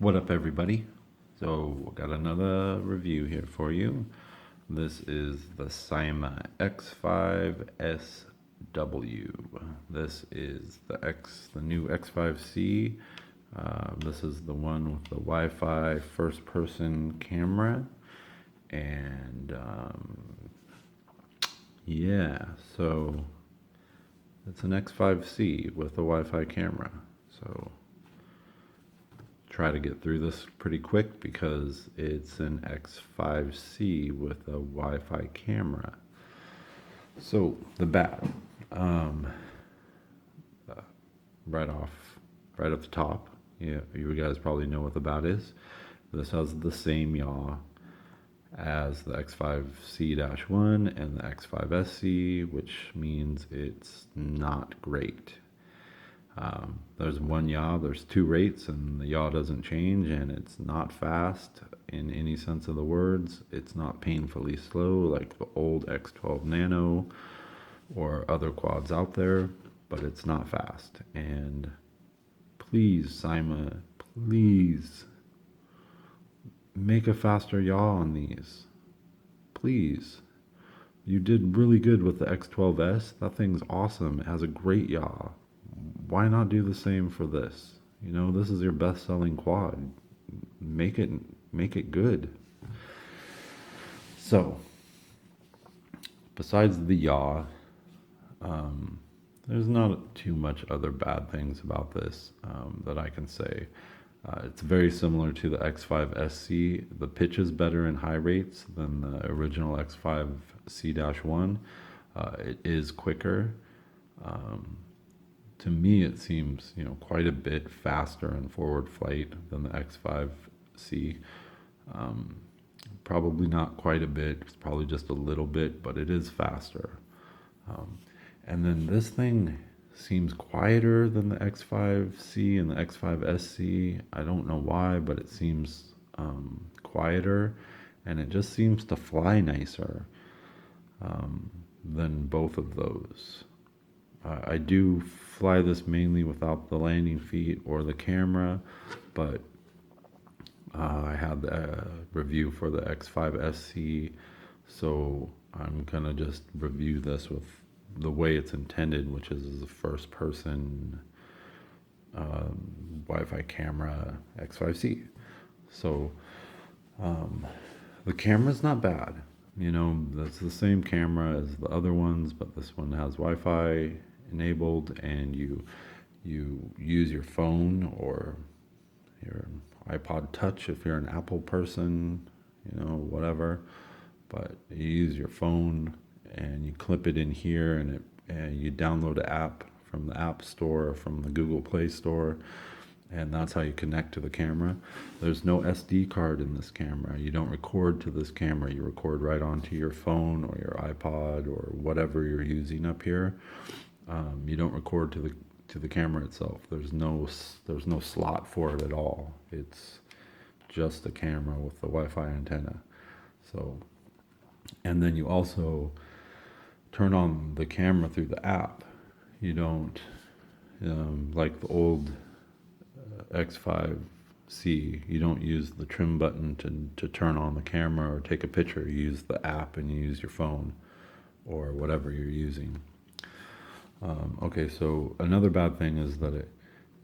What up, everybody? So, got another review here for you. This is the Syma X5SW. This is the new X5C. This is the one with the Wi-Fi first-person camera, and yeah, so it's an X5C with a Wi-Fi camera. So try to get through this pretty quick because it's an X5C with a Wi-Fi camera. So the bad, um, right off, right at the top, yeah, you guys probably know what the bad is. This has the same yaw as the X5C-1 and the X5SC, which means it's not great. There's one yaw, there's two rates, and the yaw doesn't change, and it's not fast in any sense of the words. It's not painfully slow like the old X12 Nano or other quads out there, but it's not fast. And please, Syma, please make a faster yaw on these. Please. You did really good with the X12S. That thing's awesome. It has a great yaw. Why not do the same for this? You know, this is your best-selling quad. Make it good. So, besides the yaw, there's not too much other bad things about this that I can say. It's very similar to the X5SC. The pitch is better in high rates than the original X5C-1. It is quicker. To me, it seems, quite a bit faster in forward flight than the X5C. Probably not quite a bit, it's probably just a little bit, but it is faster. And then this thing seems quieter than the X5C and the X5SC. I don't know why, but it seems quieter, and it just seems to fly nicer than both of those. I do fly this mainly without the landing feet or the camera, but I had the review for the X5SC, so I'm gonna just review this with the way it's intended, which is a first person Wi-Fi camera X5C. So the camera's not bad. That's the same camera as the other ones, but this one has Wi-Fi enabled, and you use your phone or your iPod Touch if you're an Apple person, whatever. But you use your phone and you clip it in here, and you download an app from the App Store or from the Google Play Store, and that's how you connect to the camera. There's no SD card in this camera. You don't record to this camera. You record right onto your phone or your iPod or whatever you're using up here. You don't record to the camera itself. There's no slot for it at all. It's just a camera with the Wi-Fi antenna. So, and then you also turn on the camera through the app. You don't like the old X5C. You don't use the trim button to turn on the camera or take a picture. You use the app, and you use your phone or whatever you're using. Okay, so another bad thing is that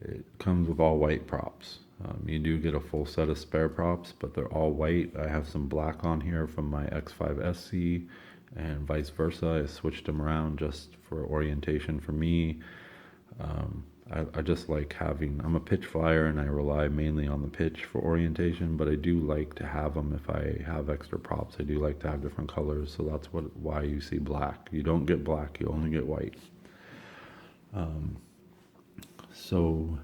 it comes with all white props. You do get a full set of spare props, but they're all white. I have some black on here from my X5SC, and vice versa. I switched them around just for orientation for me. I just like having, I'm a pitch flyer and I rely mainly on the pitch for orientation, but I do like to have them if I have extra props. I do like to have different colors, so that's why you see black. You don't get black, you only get white. So,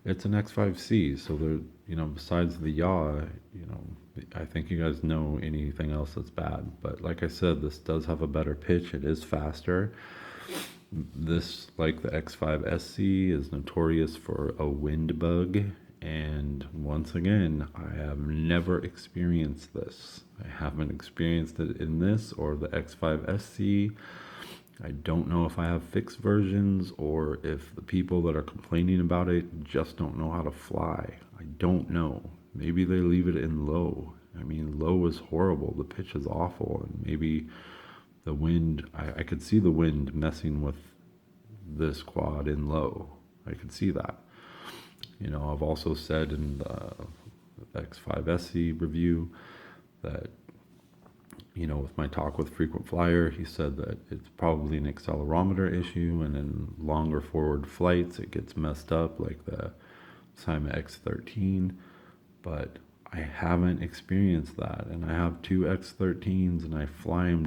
it's an X5C, so there, besides the yaw, I think you guys know anything else that's bad. But like I said, this does have a better pitch. It is faster. This, like the X5SC, is notorious for a wind bug. And once again, I have never experienced this. I haven't experienced it in this or the X5SC. I don't know if I have fixed versions or if the people that are complaining about it just don't know how to fly. I don't know. Maybe they leave it in low. I mean, low is horrible. The pitch is awful. And maybe the wind, I could see the wind messing with this quad in low. I could see that. You know, I've also said in the X5SC review that, you know, with my talk with Frequent Flyer, he said that it's probably an accelerometer issue, and in longer forward flights, it gets messed up like the Syma X13. But I haven't experienced that, and I have two X13s, and I fly them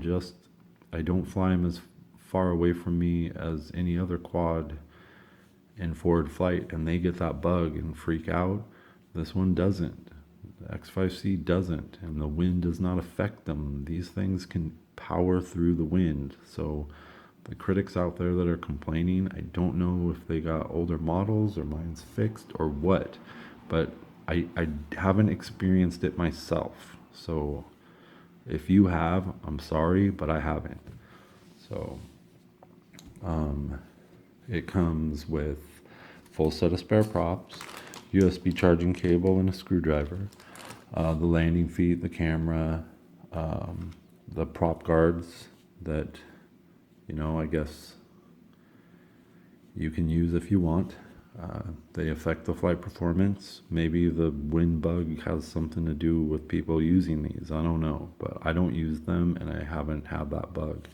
I don't fly them as far away from me as any other quad in forward flight, and they get that bug and freak out. This one doesn't. The X5C doesn't, and the wind does not affect them. These things can power through the wind. So the critics out there that are complaining, I don't know if they got older models or mine's fixed or what, but I haven't experienced it myself. So if you have, I'm sorry, but I haven't. So it comes with full set of spare props, USB charging cable, and a screwdriver. The landing feet, the camera, the prop guards that, you know, I guess you can use if you want. They affect the flight performance. Maybe the wind bug has something to do with people using these. I don't know, but I don't use them, and I haven't had that bug.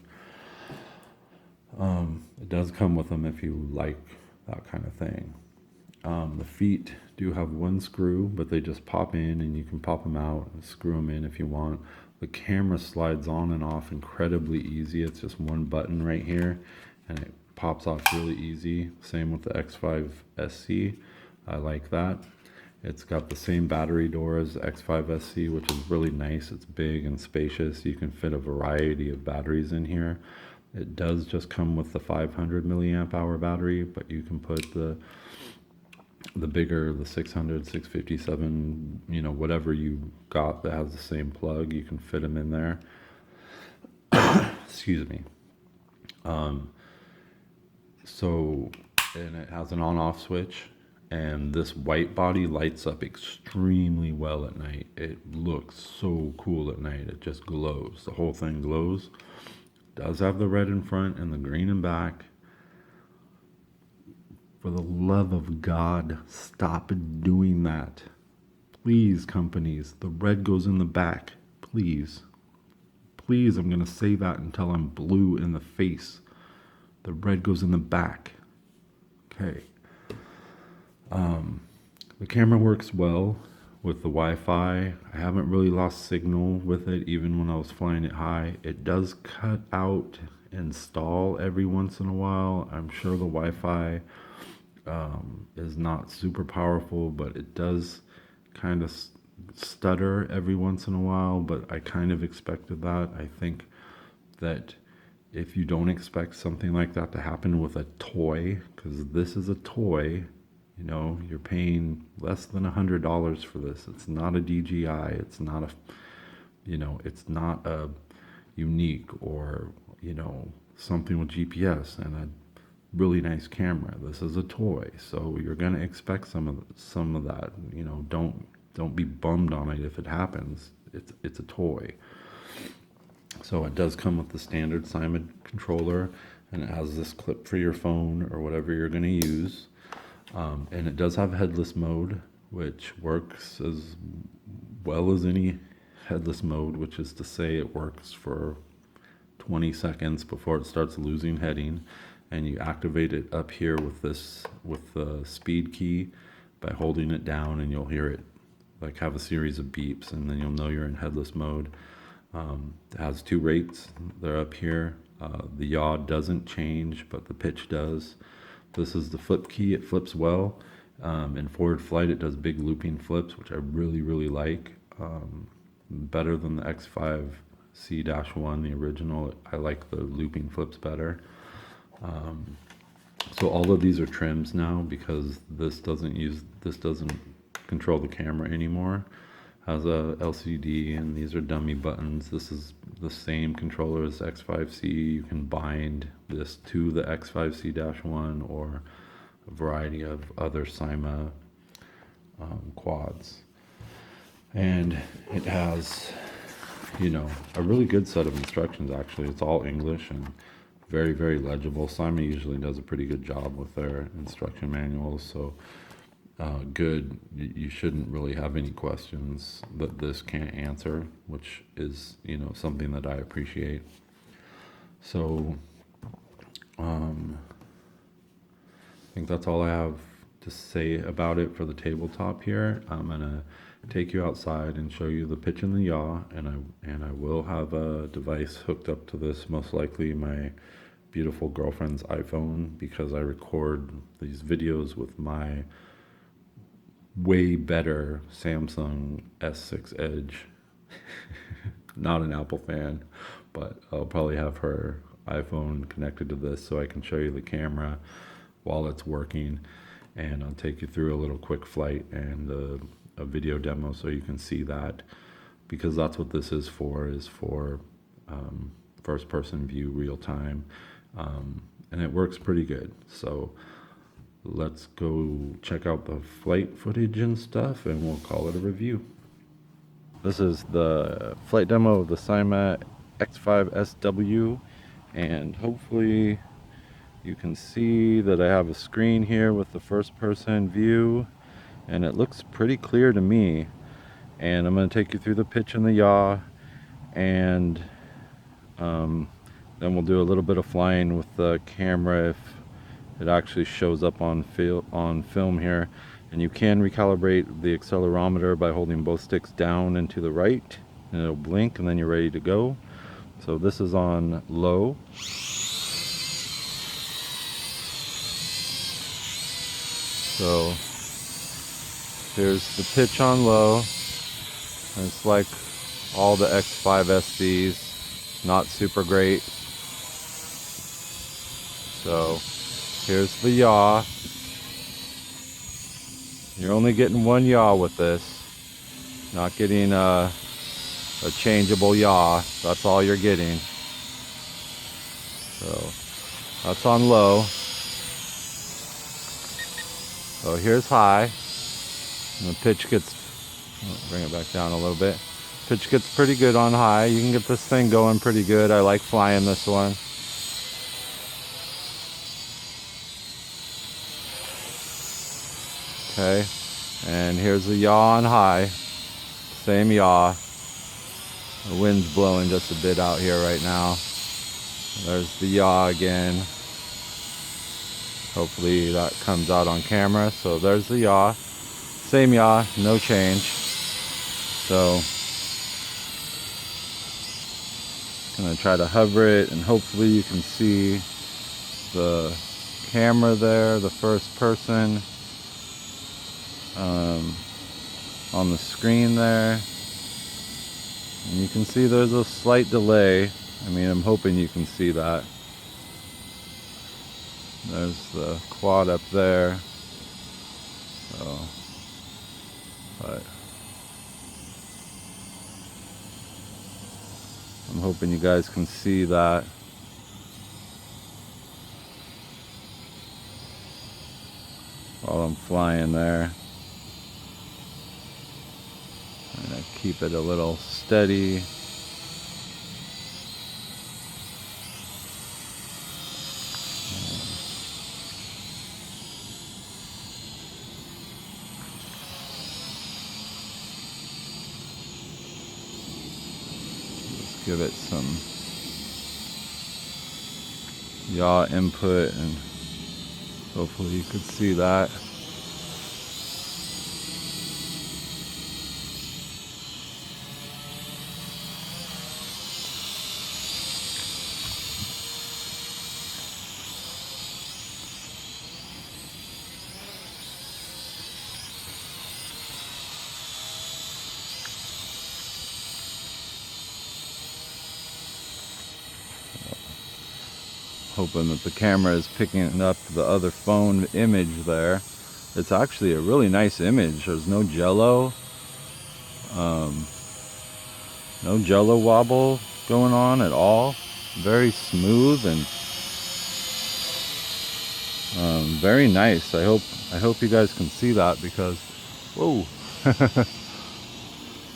It does come with them if you like that kind of thing. The feet do have one screw, but they just pop in, and you can pop them out and screw them in if you want. The camera slides on and off incredibly easy. It's just one button right here, and it pops off really easy. Same with the X5SC. I like that. It's got the same battery door as the X5SC, which is really nice. It's big and spacious. You can fit a variety of batteries in here. It does just come with the 500 milliamp hour battery, but you can put the bigger, the 600, 657, you know, whatever you got that has the same plug, you can fit them in there. Excuse me. So, and it has an on-off switch, and this white body lights up extremely well at night. It looks so cool at night. It just glows. The whole thing glows. Does have the red in front and the green in back. For the love of God, stop doing that. Please, companies, the red goes in the back. Please. Please, I'm going to say that until I'm blue in the face. The red goes in the back. Okay. The camera works well with the Wi-Fi. I haven't really lost signal with it, even when I was flying it high. It does cut out and stall every once in a while. I'm sure the Wi-Fi is not super powerful, but it does kind of stutter every once in a while, but I kind of expected that. I think that if you don't expect something like that to happen with a toy, because this is a toy, you know, you're paying less than $100 for this. It's not a DJI. It's not a, you know, it's not a unique or, you know, something with GPS and a really nice camera. This is a toy, so you're gonna expect some of that. You know, don't be bummed on it if it happens. It's a toy. So it does come with the standard Syma controller, and it has this clip for your phone or whatever you're gonna use. And it does have headless mode, which works as well as any headless mode, which is to say it works for 20 seconds before it starts losing heading. And you activate it up here with the speed key by holding it down, and you'll hear it like have a series of beeps, and then you'll know you're in headless mode. It has two rates. They're up here. The yaw doesn't change, but the pitch does. This is the flip key. It flips well. In forward flight, it does big looping flips, which I really, really like. Better than the X5C-1, the original. I like the looping flips better. So all of these are trims now because this doesn't control the camera anymore. has a LCD, and these are dummy buttons. This is the same controller as X5C. You can bind this to the X5C-1 or a variety of other Syma quads. And it has, you know, a really good set of instructions. Actually, it's all English and very, very legible. Syma usually does a pretty good job with their instruction manuals, so good. You shouldn't really have any questions that this can't answer, which is, you know, something that I appreciate. So I think that's all I have to say about it for the tabletop here. I'm gonna take you outside and show you the pitch and the yaw, and I will have a device hooked up to this, most likely my beautiful girlfriend's iPhone, because I record these videos with my way better Samsung S6 Edge. Not an Apple fan, but I'll probably have her iPhone connected to this so I can show you the camera while it's working, and I'll take you through a little quick flight and a video demo so you can see that, because that's what this is for first person view, real time, and it works pretty good. So let's go check out the flight footage and stuff, and we'll call it a review. This is the flight demo of the Syma X5SW, and hopefully you can see that I have a screen here with the first person view, and it looks pretty clear to me. And I'm going to take you through the pitch and the yaw, and then we'll do a little bit of flying with the camera if it actually shows up on film here. And you can recalibrate the accelerometer by holding both sticks down and to the right, and it'll blink, and then you're ready to go. So this is on low. So here's the pitch on low. And it's like all the X5SWs, not super great. So here's the yaw. You're only getting one yaw with this. Not getting a changeable yaw. That's all you're getting. So that's on low. So here's high. And the pitch gets, bring it back down a little bit. Pitch gets pretty good on high. You can get this thing going pretty good. I like flying this one. Okay, and here's the yaw on high. Same yaw. The wind's blowing just a bit out here right now. There's the yaw again. Hopefully that comes out on camera. So there's the yaw. Same yaw, no change. So I'm gonna try to hover it, and hopefully you can see the camera there, the first person on the screen there. And you can see there's a slight delay. I mean, I'm hoping you can see that. There's the quad up there. So, but I'm hoping you guys can see that. While I'm flying there. I'm gonna keep it a little steady. Give it some yaw input, and hopefully you could see that. Hoping that the camera is picking up the other phone image there. It's actually a really nice image. There's no jello. No jello wobble going on at all. Very smooth and very nice. I hope you guys can see that, because whoa,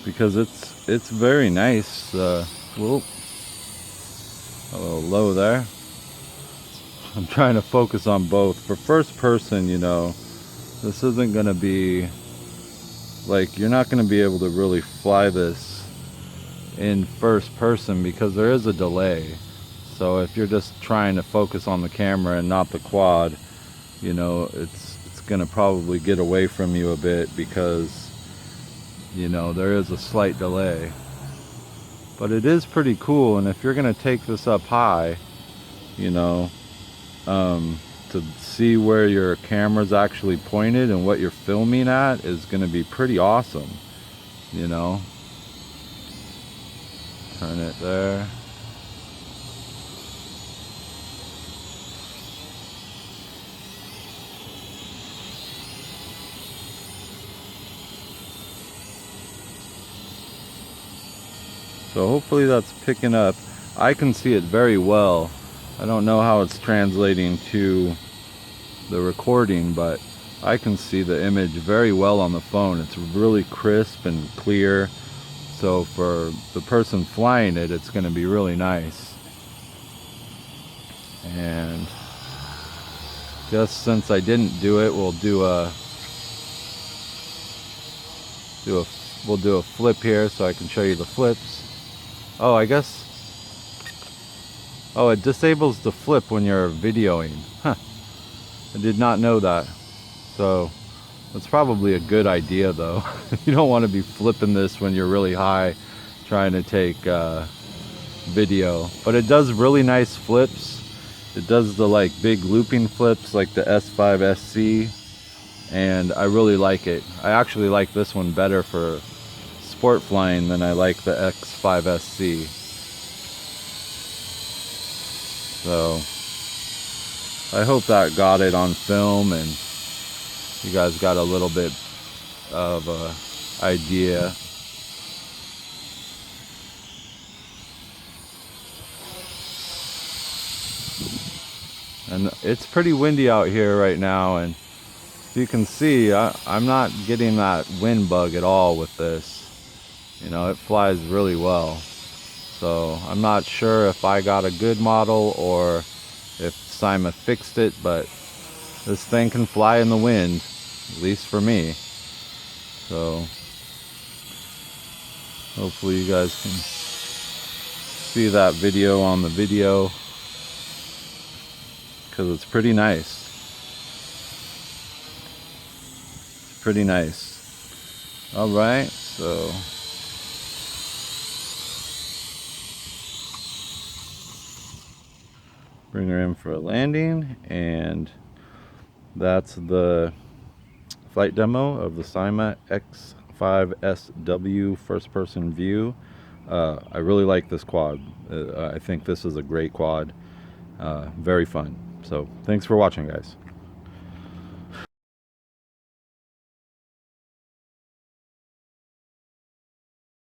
because it's very nice. Whoa, a little low there. I'm trying to focus on both. For first person, you know, this isn't gonna be like, you're not gonna be able to really fly this in first person because there is a delay. So if you're just trying to focus on the camera and not the quad, you know, it's gonna probably get away from you a bit, because you know there is a slight delay. But it is pretty cool, and if you're gonna take this up high, you know, to see where your camera's actually pointed and what you're filming at is gonna be pretty awesome, you know. Turn it there. So hopefully that's picking up. I can see it very well. I don't know how it's translating to the recording, but I can see the image very well on the phone. It's really crisp and clear. So for the person flying it, it's going to be really nice. And just since I didn't do it, we'll do a flip here so I can show you the flips. Oh, I guess. Oh, it disables the flip when you're videoing. Huh. I did not know that. So that's probably a good idea, though. You don't want to be flipping this when you're really high trying to take video. But it does really nice flips. It does the like big looping flips like the S5SC, and I really like it. I actually like this one better for sport flying than I like the X5SC. So I hope that got it on film and you guys got a little bit of a idea. And it's pretty windy out here right now, and you can see I'm not getting that wind bug at all with this. You know, it flies really well. So I'm not sure if I got a good model or if Syma fixed it, but this thing can fly in the wind, at least for me. So hopefully you guys can see that video on the video, because it's pretty nice. It's pretty nice. All right, so bring her in for a landing, and that's the flight demo of the Syma X5SW first person view. I really like this quad. I think this is a great quad. Very fun. So thanks for watching, guys.